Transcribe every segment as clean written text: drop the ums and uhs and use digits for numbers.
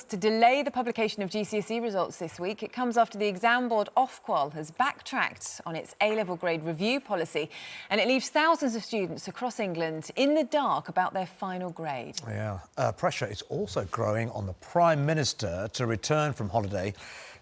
to delay the publication of GCSE results this week. It comes after the exam board Ofqual has backtracked on its A-level grade review policy, and it leaves thousands of students across England in the dark about their final grade. Yeah, pressure is also growing on the Prime Minister to return from holiday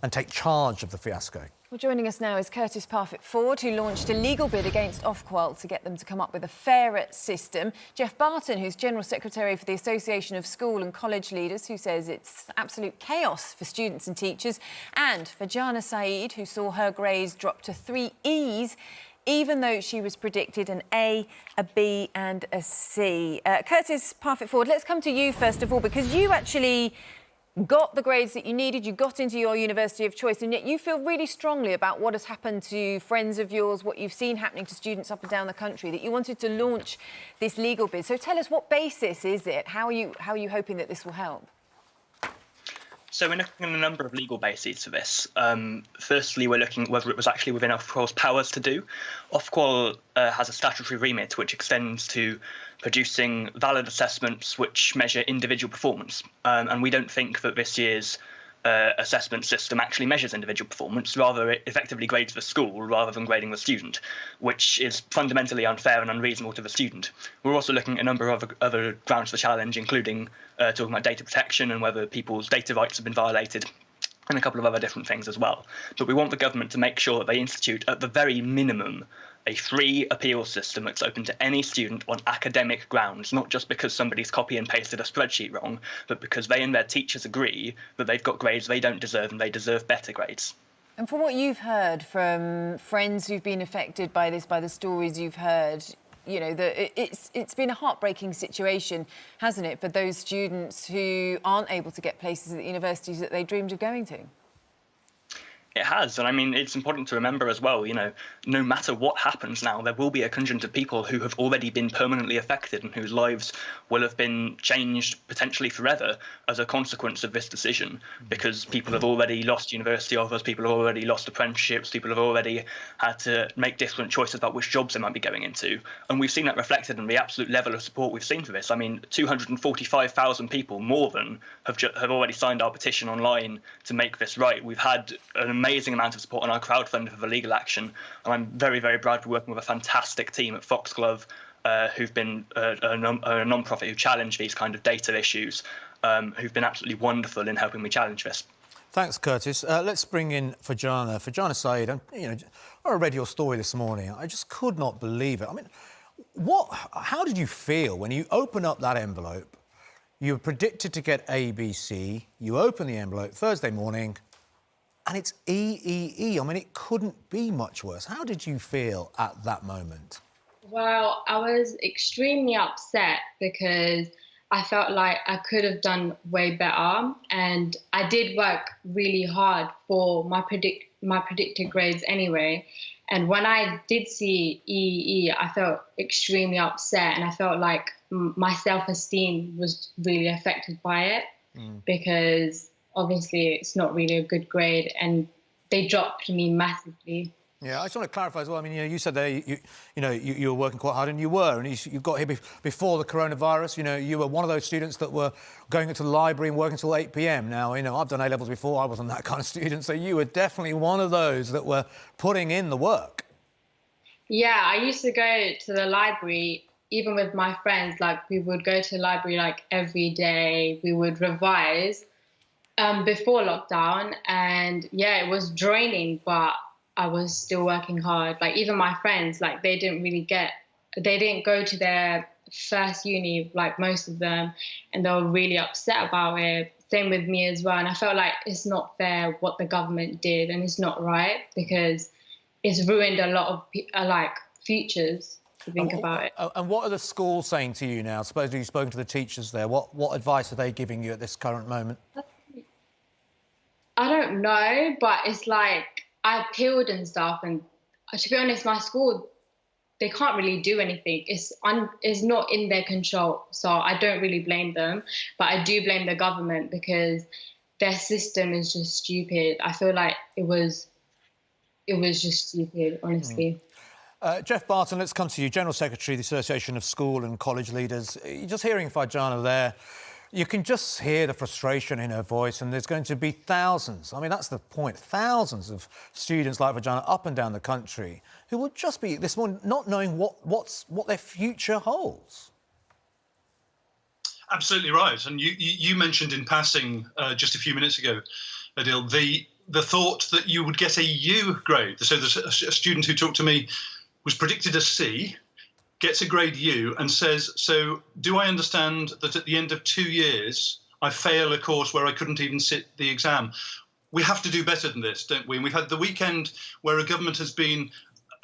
and take charge of the fiasco. Well, joining us now is Curtis Parfitt-Ford, who launched a legal bid against Ofqual to get them to come up with a fairer system. Jeff Barton, who's General Secretary for the Association of School and College Leaders, who says it's absolute chaos for students and teachers. And Fajana Saeed, who saw her grades drop to 3 E's, even though she was predicted an A, a B and a C. Curtis Parfitt-Ford, let's come to you first of all, because you actually got the grades that you needed, you got into your university of choice, and yet you feel really strongly about what has happened to friends of yours, what you've seen happening to students up and down the country, that you wanted to launch this legal bid. So tell us, what basis is it? How are you hoping that this will help? So we're looking at a number of legal bases for this. Firstly, we're looking at whether it was actually within Ofqual's powers to do. Ofqual has a statutory remit which extends to producing valid assessments which measure individual performance. And we don't think that this year's assessment system actually measures individual performance. Rather, it effectively grades the school rather than grading the student, which is fundamentally unfair and unreasonable to the student. We're also looking at a number of other grounds for challenge, including talking about data protection and whether people's data rights have been violated, and a couple of other different things as well. But we want the government to make sure that they institute, at the very minimum, a free appeal system that's open to any student on academic grounds, not just because somebody's copy and pasted a spreadsheet wrong, but because they and their teachers agree that they've got grades they don't deserve and they deserve better grades. And from what you've heard from friends who've been affected by this, by the stories you've heard, you know, it's been a heartbreaking situation, hasn't it, for those students who aren't able to get places at the universities that they dreamed of going to? It has, and I mean, it's important to remember as well, you know, no matter what happens now, there will be a contingent of people who have already been permanently affected and whose lives will have been changed potentially forever as a consequence of this decision, because people have already lost university offers, people have already lost apprenticeships, people have already had to make different choices about which jobs they might be going into. And we've seen that reflected in the absolute level of support we've seen for this. I mean, 245,000 people, more than, have already signed our petition online to make this right. We've had an amazing amount of support on our crowdfunding for the legal action, and I'm very, very proud to be working with a fantastic team at Foxglove, who've been a non-profit who challenge these kind of data issues, who've been absolutely wonderful in helping me challenge this. Thanks, Curtis. Let's bring in Fajana. Fajana Saeed, you know, I read your story this morning. I just could not believe it. I mean, how did you feel when you open up that envelope? You were predicted to get A, B, C. You open the envelope Thursday morning, and it's E. I mean, it couldn't be much worse. How did you feel at that moment? Well, I was extremely upset because I felt like I could have done way better, and I did work really hard for my predicted grades anyway. And when I did see E, I felt extremely upset, and I felt like my self-esteem was really affected by it because obviously it's not really a good grade, and they dropped me massively. Yeah, I just want to clarify as well. I mean, you said there, you were working quite hard, and you were, and you got here before the coronavirus. You know, you were one of those students that were going into the library and working until 8 p.m. Now, you know, I've done A-levels before. I wasn't that kind of student, so you were definitely one of those that were putting in the work. Yeah, I used to go to the library, even with my friends. Like, we would go to the library like every day. We would revise before lockdown, and yeah, it was draining, but I was still working hard. Like, even my friends, like, they didn't go to their first uni, like most of them, and they were really upset about it. Same with me as well. And I felt like it's not fair what the government did, and it's not right, because it's ruined a lot of futures, to think about it. And what are the schools saying to you now? Supposedly you've spoken to the teachers there. What advice are they giving you at this current moment? I don't know, but it's like, I appealed and stuff, and to be honest, my school, they can't really do anything. It's not in their control, so I don't really blame them, but I do blame the government because their system is just stupid. I feel like it was just stupid, honestly. Jeff Barton, let's come to you, General Secretary of the Association of School and College Leaders. You're just hearing Fajana there. You can just hear the frustration in her voice, and there's going to be thousands, I mean, that's the point, thousands of students like Vagina up and down the country who will just be this morning not knowing what their future holds. Absolutely right. And you mentioned in passing just a few minutes ago, Adil, the thought that you would get a U grade. So there's a student who talked to me was predicted a C, gets a grade U and says, so do I understand that at the end of 2 years, I fail a course where I couldn't even sit the exam? We have to do better than this, don't we? And we've had the weekend where a government has been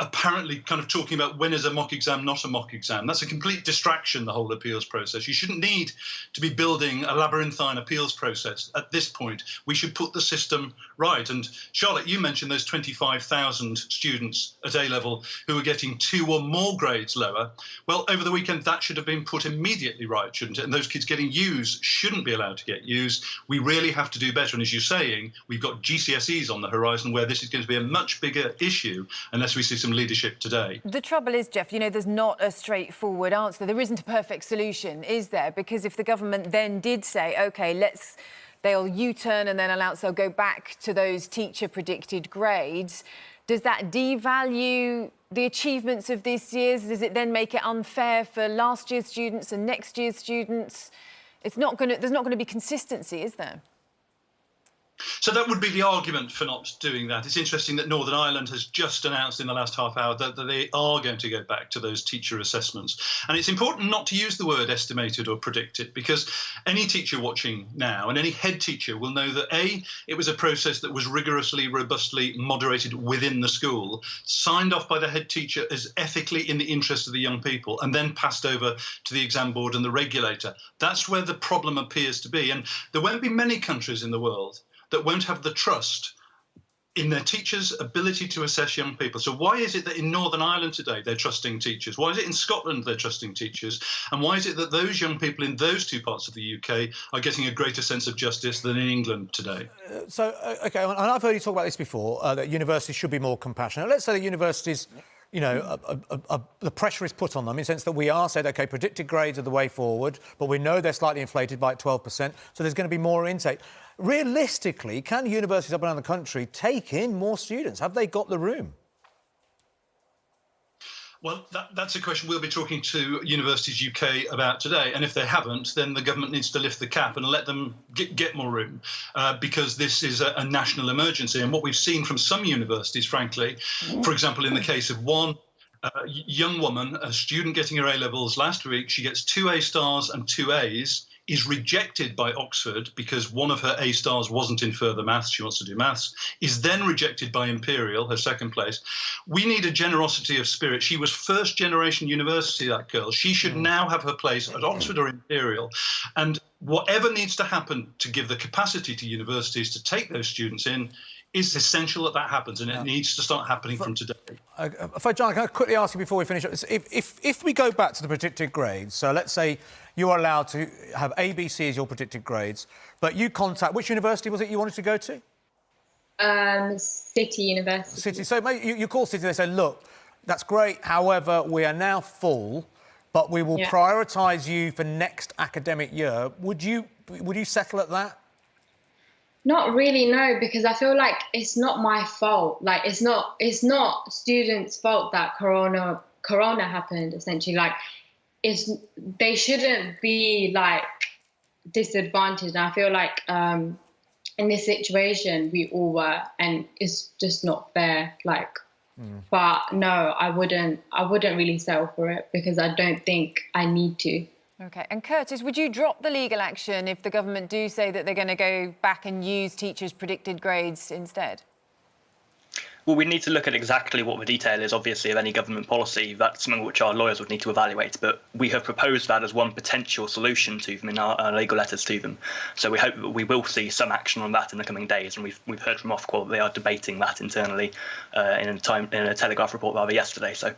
apparently kind of talking about when is a mock exam not a mock exam. That's a complete distraction, the whole appeals process. You shouldn't need to be building a labyrinthine appeals process at this point. We should put the system right. And Charlotte, you mentioned those 25,000 students at A-level who are getting 2 or more grades lower. Well, over the weekend, that should have been put immediately right, shouldn't it? And those kids getting U's shouldn't be allowed to get U's. We really have to do better. And as you're saying, we've got GCSEs on the horizon where this is going to be a much bigger issue unless we see some leadership today. The trouble is, Jeff, you know, there's not a straightforward answer. There isn't a perfect solution, is there? Because if the government then did say, OK, they'll U-turn and then announce they'll go back to those teacher-predicted grades, does that devalue the achievements of this year's? Does it then make it unfair for last year's students and next year's students? There's not going to be consistency, is there? So that would be the argument for not doing that. It's interesting that Northern Ireland has just announced in the last half hour that they are going to go back to those teacher assessments. And it's important not to use the word estimated or predicted, because any teacher watching now and any head teacher will know that A, it was a process that was rigorously, robustly moderated within the school, signed off by the head teacher as ethically in the interest of the young people, and then passed over to the exam board and the regulator. That's where the problem appears to be. And there won't be many countries in the world that won't have the trust in their teachers' ability to assess young people. So why is it that in Northern Ireland today they're trusting teachers? Why is it in Scotland they're trusting teachers? And why is it that those young people in those 2 parts of the UK are getting a greater sense of justice than in England today? OK, and I've heard you talk about this before, that universities should be more compassionate. Let's say that universities, you know, the pressure is put on them in the sense that we are said, OK, predicted grades are the way forward, but we know they're slightly inflated by 12%, so there's going to be more intake. Realistically, can universities up and down the country take in more students? Have they got the room? Well, that's a question we'll be talking to Universities UK about today. And if they haven't, then the government needs to lift the cap and let them get more room, because this is a national emergency. And what we've seen from some universities, frankly, for example, in the case of one young woman, a student getting her A-levels last week, she gets 2 A stars and 2 A's, is rejected by Oxford because one of her A stars wasn't in further maths, she wants to do maths, is then rejected by Imperial, her second place. We need a generosity of spirit. She was first generation university, that girl. She should now have her place at Oxford or Imperial. And whatever needs to happen to give the capacity to universities to take those students in is essential that happens, and it needs to start happening from today. John, can I quickly ask you before we finish? If we go back to the predicted grades, so let's say you are allowed to have A, B, C as your predicted grades, but you contact... Which university was it you wanted to go to? City University. City. So you call City, they say, look, that's great, however, we are now full, but we will prioritise you for next academic year. Would you settle at that? Not really, no, because I feel like it's not my fault. Like, it's not students' fault that Corona happened, essentially. Like, they shouldn't be, like, disadvantaged. And I feel like in this situation, we all were, and it's just not fair. Like, but no, I wouldn't really settle for it because I don't think I need to. OK. And Curtis, would you drop the legal action if the government do say that they're going to go back and use teachers' predicted grades instead? Well, we need to look at exactly what the detail is, obviously, of any government policy. That's something which our lawyers would need to evaluate. But we have proposed that as one potential solution to them in our legal letters to them. So we hope that we will see some action on that in the coming days. And we've heard from Ofqual that they are debating that internally in a Telegraph report rather yesterday. So